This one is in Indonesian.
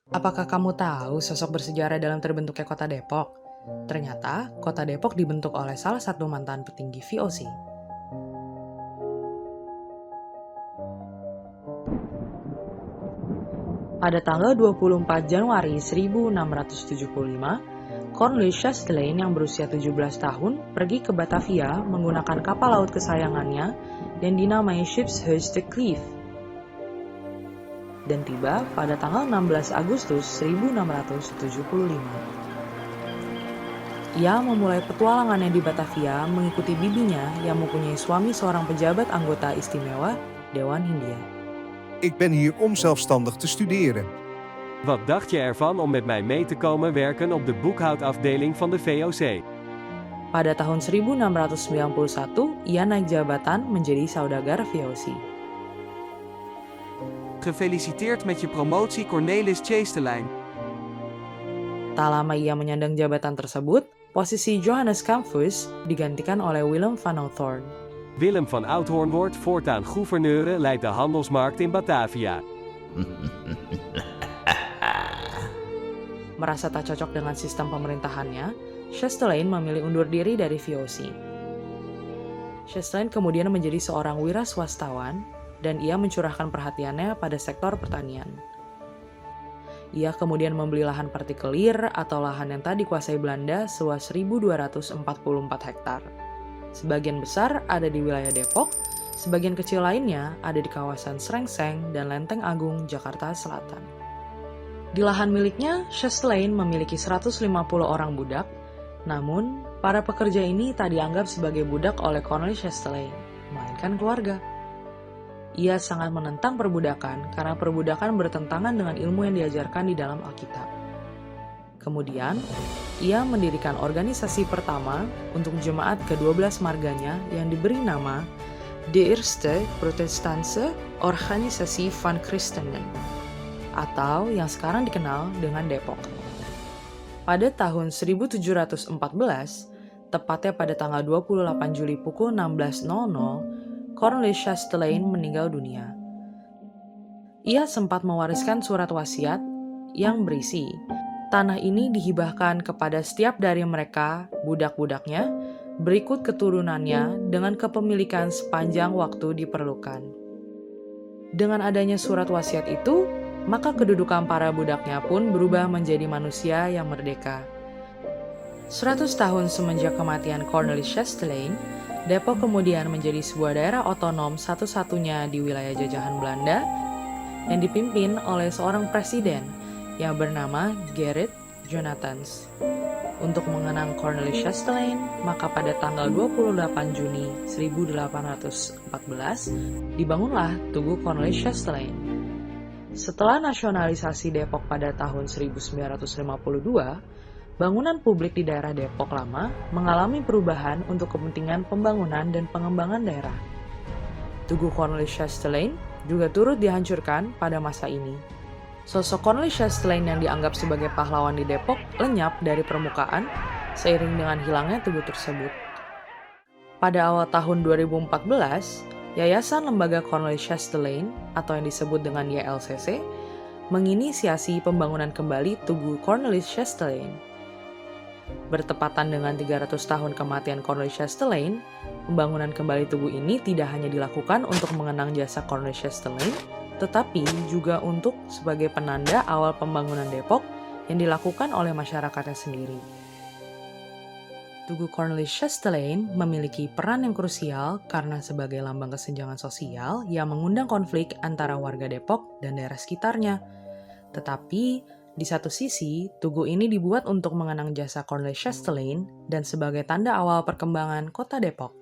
Apakah kamu tahu sosok bersejarah dalam terbentuknya Kota Depok? Ternyata, Kota Depok dibentuk oleh salah satu mantan petinggi VOC. Pada tanggal 24 Januari 1675, Cornelius Chastelain yang berusia 17 tahun pergi ke Batavia menggunakan kapal laut kesayangannya yang dinamai Ship's Hearst de Cleve dan tiba pada tanggal 16 Agustus 1675. Ia memulai petualangannya di Batavia mengikuti bibinya yang mempunyai suami seorang pejabat anggota istimewa Dewan Hindia. Ik ben hier om zelfstandig te studeren. Wat dacht je ervan om met mij mee te komen werken op de boekhoudafdeling van de VOC? Pada tahun 1691, ia naik jabatan menjadi saudagar VOC. Gefeliciteerd met je promotie Cornelis Chastelain. Tak lama ia menyandang jabatan tersebut, posisi Johannes Campus digantikan oleh Willem van Oudthorn. Willem van Oudthorn wordt voortaan gouverneur, leidt de handelsmarkt in Batavia. Merasa tak cocok dengan sistem pemerintahannya, Chastelain memilih undur diri dari VOC. Chastelain kemudian menjadi seorang wira swastawan dan ia mencurahkan perhatiannya pada sektor pertanian. Ia kemudian membeli lahan partikelir atau lahan yang tak dikuasai Belanda seluas 1.244 hektar. Sebagian besar ada di wilayah Depok, sebagian kecil lainnya ada di kawasan Srengseng dan Lenteng Agung, Jakarta Selatan. Di lahan miliknya, Chastelain memiliki 150 orang budak, namun para pekerja ini tak dianggap sebagai budak oleh Cornelis Chastelain, melainkan keluarga. Ia sangat menentang perbudakan karena perbudakan bertentangan dengan ilmu yang diajarkan di dalam Alkitab. Kemudian, ia mendirikan organisasi pertama untuk jemaat ke-12 marganya yang diberi nama De Eerste Protestantse Organisatie van Christenen, atau yang sekarang dikenal dengan Depok. Pada tahun 1714, tepatnya pada tanggal 28 Juli pukul 16.00, Cornelis Chastelain meninggal dunia. Ia sempat mewariskan surat wasiat yang berisi, tanah ini dihibahkan kepada setiap dari mereka, budak-budaknya, berikut keturunannya dengan kepemilikan sepanjang waktu diperlukan. Dengan adanya surat wasiat itu, maka kedudukan para budaknya pun berubah menjadi manusia yang merdeka. 100 tahun semenjak kematian Cornelis Chastelain, Depok kemudian menjadi sebuah daerah otonom satu-satunya di wilayah jajahan Belanda yang dipimpin oleh seorang presiden yang bernama Gerrit Jonathans. Untuk mengenang Cornelis Chastelain, maka pada tanggal 28 Juni 1814 dibangunlah Tugu Cornelis Chastelain. Setelah nasionalisasi Depok pada tahun 1952, bangunan publik di daerah Depok lama mengalami perubahan untuk kepentingan pembangunan dan pengembangan daerah. Tugu Cornelis Chastelain juga turut dihancurkan pada masa ini. Sosok Cornelis Chastelain yang dianggap sebagai pahlawan di Depok lenyap dari permukaan seiring dengan hilangnya tugu tersebut. Pada awal tahun 2014, Yayasan Lembaga Cornelis Chastelain atau yang disebut dengan YLCC menginisiasi pembangunan kembali Tugu Cornelis Chastelain. Bertepatan dengan 300 tahun kematian Cornelis Chastelain, pembangunan kembali tugu ini tidak hanya dilakukan untuk mengenang jasa Cornelis Chastelain, tetapi juga untuk sebagai penanda awal pembangunan Depok yang dilakukan oleh masyarakatnya sendiri. Tugu Cornelis Chastelain memiliki peran yang krusial karena sebagai lambang kesenjangan sosial yang mengundang konflik antara warga Depok dan daerah sekitarnya. Tetapi, di satu sisi, tugu ini dibuat untuk mengenang jasa Cornelis Chastelain dan sebagai tanda awal perkembangan kota Depok.